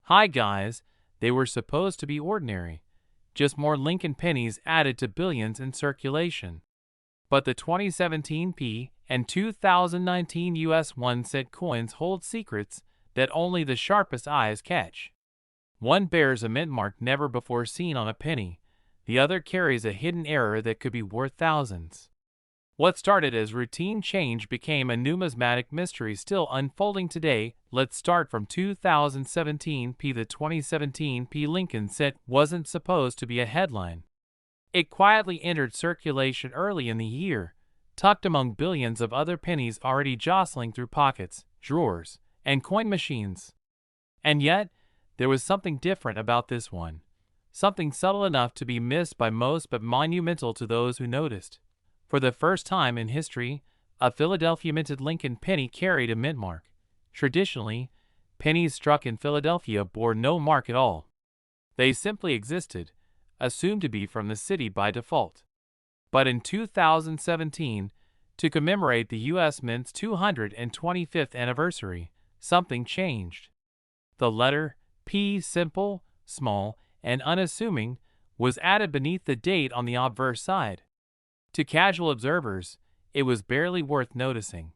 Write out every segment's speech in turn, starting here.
Hi guys, they were supposed to be ordinary, just more Lincoln pennies added to billions in circulation. But the 2017 P and 2019 US 1-cent coins hold secrets that only the sharpest eyes catch. One bears a mint mark never before seen on a penny, the other carries a hidden error that could be worth thousands. What started as routine change became a numismatic mystery still unfolding today. Let's start from 2017 P. The 2017 P Lincoln cent wasn't supposed to be a headline. It quietly entered circulation early in the year, tucked among billions of other pennies already jostling through pockets, drawers, and coin machines. And yet, there was something different about this one. Something subtle enough to be missed by most but monumental to those who noticed. For the first time in history, a Philadelphia minted Lincoln penny carried a mint mark. Traditionally, pennies struck in Philadelphia bore no mark at all. They simply existed, assumed to be from the city by default. But in 2017, to commemorate the U.S. Mint's 225th anniversary, something changed. The letter P, simple, small, and unassuming, was added beneath the date on the obverse side. To casual observers, it was barely worth noticing.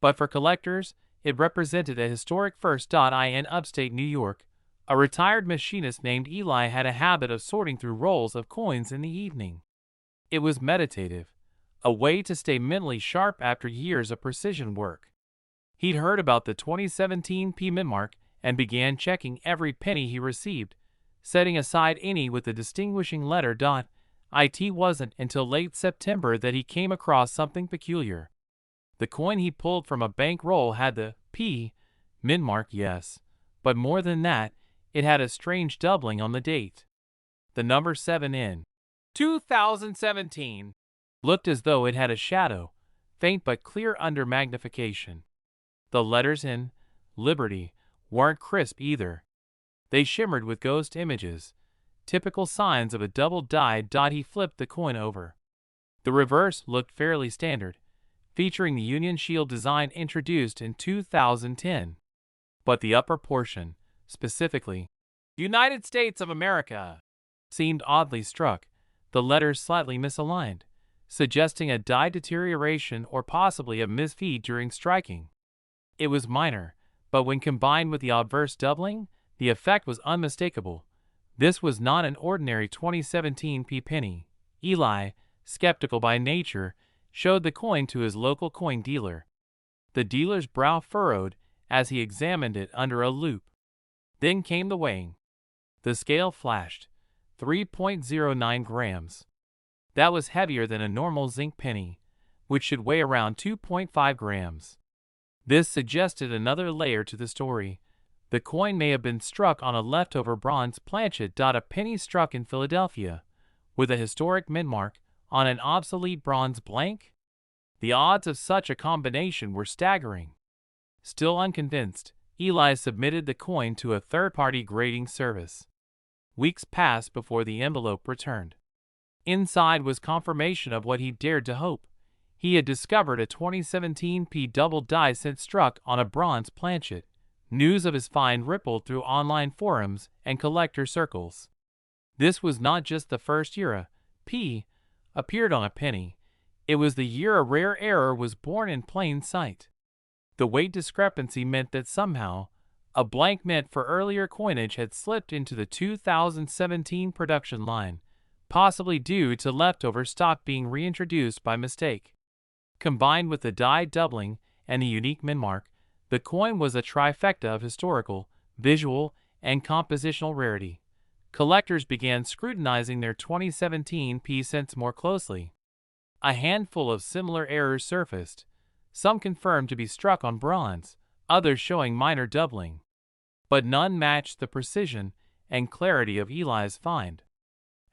But for collectors, it represented a historic first. In upstate New York, a retired machinist named Eli had a habit of sorting through rolls of coins in the evening. It was meditative, a way to stay mentally sharp after years of precision work. He'd heard about the 2017 P mint mark and began checking every penny he received, setting aside any with the distinguishing letter . It wasn't until late September that he came across something peculiar. The coin he pulled from a bank roll had the P mint mark, yes, but more than that, it had a strange doubling on the date. The number 7 in 2017 looked as though it had a shadow, faint but clear under magnification. The letters in Liberty weren't crisp either. They shimmered with ghost images, typical signs of a double die. He flipped the coin over. The reverse looked fairly standard, featuring the Union Shield design introduced in 2010. But the upper portion, specifically United States of America, seemed oddly struck, the letters slightly misaligned, suggesting a die deterioration or possibly a misfeed during striking. It was minor, but when combined with the obverse doubling, the effect was unmistakable. This was not an ordinary 2017 P penny. Eli, skeptical by nature, showed the coin to his local coin dealer. The dealer's brow furrowed as he examined it under a loupe. Then came the weighing. The scale flashed, 3.09 grams. That was heavier than a normal zinc penny, which should weigh around 2.5 grams. This suggested another layer to the story. The coin may have been struck on a leftover bronze planchet. A penny struck in Philadelphia, with a historic mint mark, on an obsolete bronze blank? The odds of such a combination were staggering. Still unconvinced, Eli submitted the coin to a third-party grading service. Weeks passed before the envelope returned. Inside was confirmation of what he dared to hope. He had discovered a 2017 P double die cent struck on a bronze planchet. News of his find rippled through online forums and collector circles. This was not just the first year a P appeared on a penny. It was the year a rare error was born in plain sight. The weight discrepancy meant that somehow, a blank mint for earlier coinage had slipped into the 2017 production line, possibly due to leftover stock being reintroduced by mistake. Combined with the die doubling and the unique mint mark, the coin was a trifecta of historical, visual, and compositional rarity. Collectors began scrutinizing their 2017 P cents more closely. A handful of similar errors surfaced, some confirmed to be struck on bronze, others showing minor doubling. But none matched the precision and clarity of Eli's find.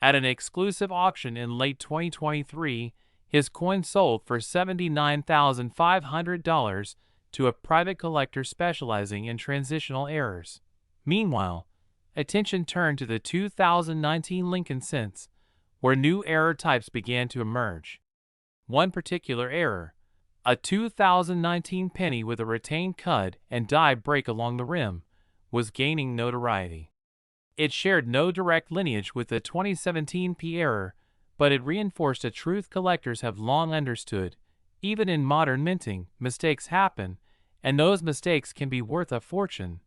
At an exclusive auction in late 2023, his coin sold for $79,500 to a private collector specializing in transitional errors. Meanwhile, attention turned to the 2019 Lincoln cents, where new error types began to emerge. One particular error, a 2019 penny with a retained cud and die break along the rim, was gaining notoriety. It shared no direct lineage with the 2017 P error, but it reinforced a truth collectors have long understood. Even in modern minting, mistakes happen, and those mistakes can be worth a fortune.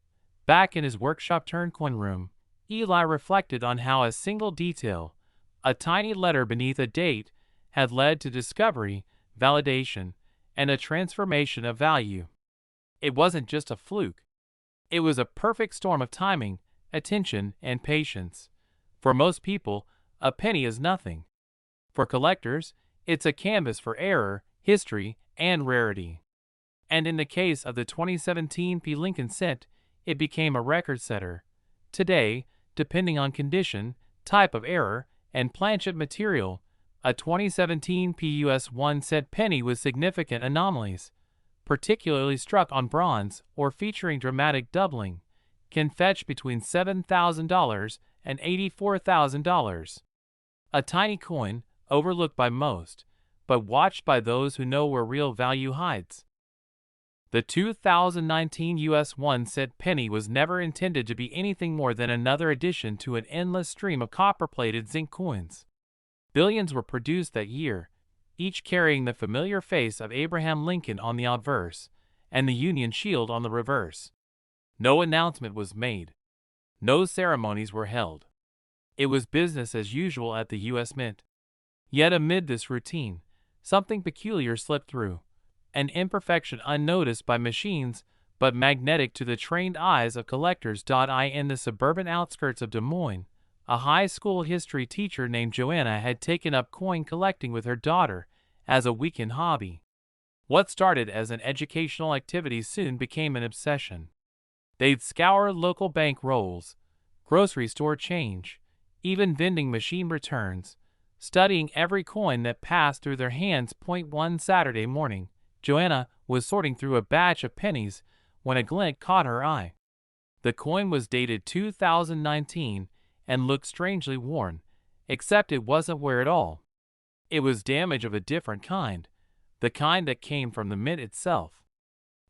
Back in his workshop-turned-coin room, Eli reflected on how a single detail, a tiny letter beneath a date, had led to discovery, validation, and a transformation of value. It wasn't just a fluke. It was a perfect storm of timing, attention, and patience. For most people, a penny is nothing. For collectors, it's a canvas for error, history, and rarity. And in the case of the 2017 P Lincoln cent, it became a record setter. Today, depending on condition, type of error, and planchet material, a 2017 PUS 1 cent penny with significant anomalies, particularly struck on bronze or featuring dramatic doubling, can fetch between $7,000 and $84,000. A tiny coin, overlooked by most, but watched by those who know where real value hides. The 2019 US 1 cent penny was never intended to be anything more than another addition to an endless stream of copper-plated zinc coins. Billions were produced that year, each carrying the familiar face of Abraham Lincoln on the obverse and the Union Shield on the reverse. No announcement was made. No ceremonies were held. It was business as usual at the U.S. Mint. Yet amid this routine, something peculiar slipped through, an imperfection unnoticed by machines but magnetic to the trained eyes of collectors. In the suburban outskirts of Des Moines, a high school history teacher named Joanna had taken up coin collecting with her daughter as a weekend hobby. What started as an educational activity soon became an obsession. They'd scour local bank rolls, grocery store change, even vending machine returns, studying every coin that passed through their hands. One Saturday morning, Joanna was sorting through a batch of pennies when a glint caught her eye. The coin was dated 2019 and looked strangely worn, except it wasn't wear at all. It was damage of a different kind, the kind that came from the mint itself.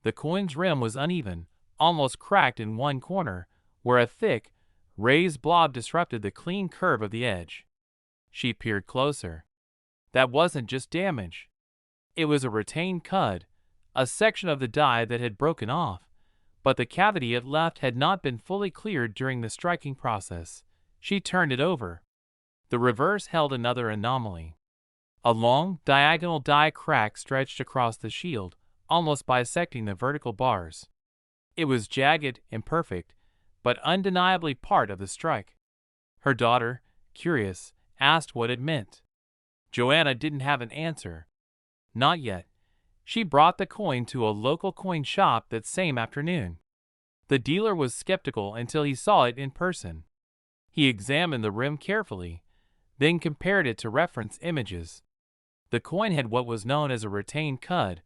The coin's rim was uneven, almost cracked in one corner, where a thick, raised blob disrupted the clean curve of the edge. She peered closer. That wasn't just damage. It was a retained cud, a section of the die that had broken off, but the cavity it left had not been fully cleared during the striking process. She turned it over. The reverse held another anomaly. A long, diagonal die crack stretched across the shield, almost bisecting the vertical bars. It was jagged, imperfect, but undeniably part of the strike. Her daughter, curious, asked what it meant. Joanna didn't have an answer. Not yet. She brought the coin to a local coin shop that same afternoon. The dealer was skeptical until he saw it in person. He examined the rim carefully, then compared it to reference images. The coin had what was known as a retained cud,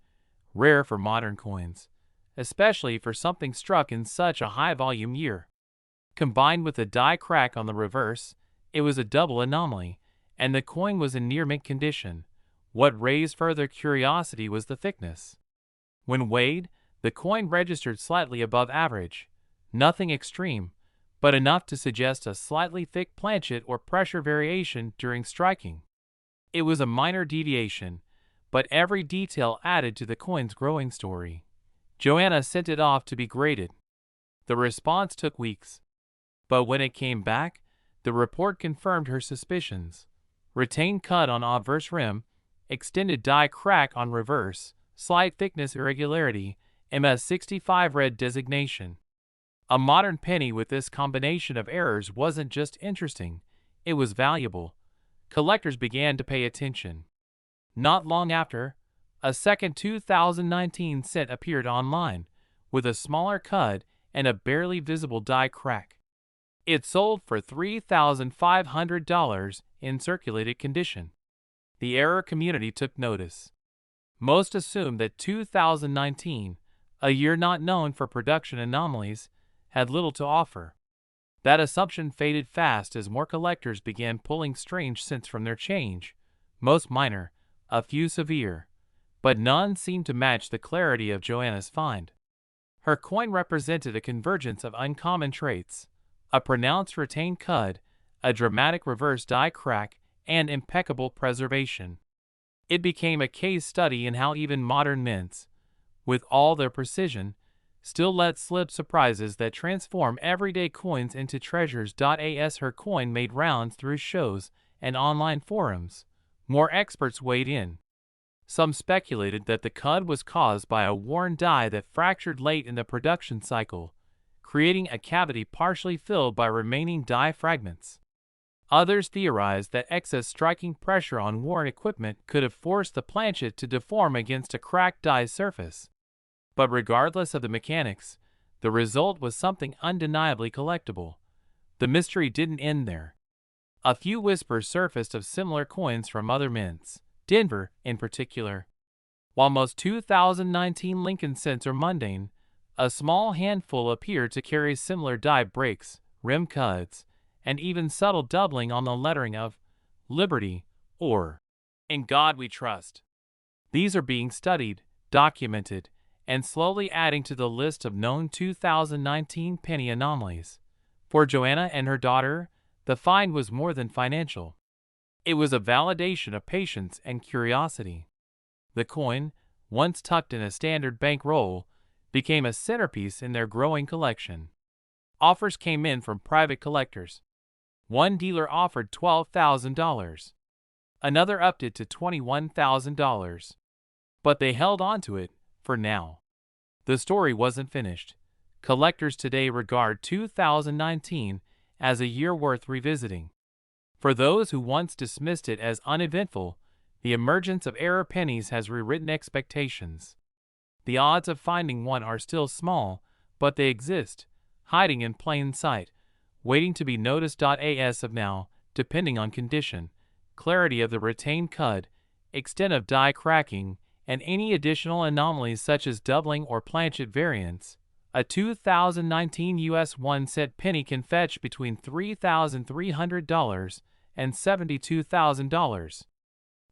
rare for modern coins, especially for something struck in such a high-volume year. Combined with the die crack on the reverse, it was a double anomaly, and the coin was in near-mint condition. What raised further curiosity was the thickness. When weighed, the coin registered slightly above average, nothing extreme, but enough to suggest a slightly thick planchet or pressure variation during striking. It was a minor deviation, but every detail added to the coin's growing story. Joanna sent it off to be graded. The response took weeks. But when it came back, the report confirmed her suspicions. Retained cut on obverse rim, extended die crack on reverse, slight thickness irregularity, MS65 red designation. A modern penny with this combination of errors wasn't just interesting, it was valuable. Collectors began to pay attention. Not long after, a second 2019 cent appeared online, with a smaller cud and a barely visible die crack. It sold for $3,500 in circulated condition. The error community took notice. Most assumed that 2019, a year not known for production anomalies, had little to offer. That assumption faded fast as more collectors began pulling strange cents from their change, most minor, a few severe, but none seemed to match the clarity of Joanna's find. Her coin represented a convergence of uncommon traits: a pronounced retained cud, a dramatic reverse die crack, and impeccable preservation. It became a case study in how even modern mints, with all their precision, still let slip surprises that transform everyday coins into treasures. As her coin made rounds through shows and online forums, more experts weighed in. Some speculated that the cud was caused by a worn die that fractured late in the production cycle, creating a cavity partially filled by remaining die fragments. Others theorized that excess striking pressure on worn equipment could have forced the planchet to deform against a cracked die surface. But regardless of the mechanics, the result was something undeniably collectible. The mystery didn't end there. A few whispers surfaced of similar coins from other mints, Denver in particular. While most 2019 Lincoln cents are mundane, a small handful appear to carry similar die breaks, rim cuds, and even subtle doubling on the lettering of Liberty or In God We Trust. These are being studied, documented, and slowly adding to the list of known 2019 penny anomalies. For Joanna and her daughter, the find was more than financial. It was a validation of patience and curiosity. The coin, once tucked in a standard bankroll, became a centerpiece in their growing collection. Offers came in from private collectors. One dealer offered $12,000. Another upped it to $21,000. But they held on to it, for now. The story wasn't finished. Collectors today regard 2019 as a year worth revisiting. For those who once dismissed it as uneventful, the emergence of error pennies has rewritten expectations. The odds of finding one are still small, but they exist, hiding in plain sight, waiting to be noticed. As of now, depending on condition, clarity of the retained cud, extent of die cracking, and any additional anomalies such as doubling or planchet variants, a 2019 US 1-cent penny can fetch between $3,300 and $72,000.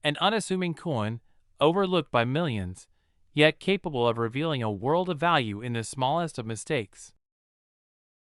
An unassuming coin, overlooked by millions, yet capable of revealing a world of value in the smallest of mistakes.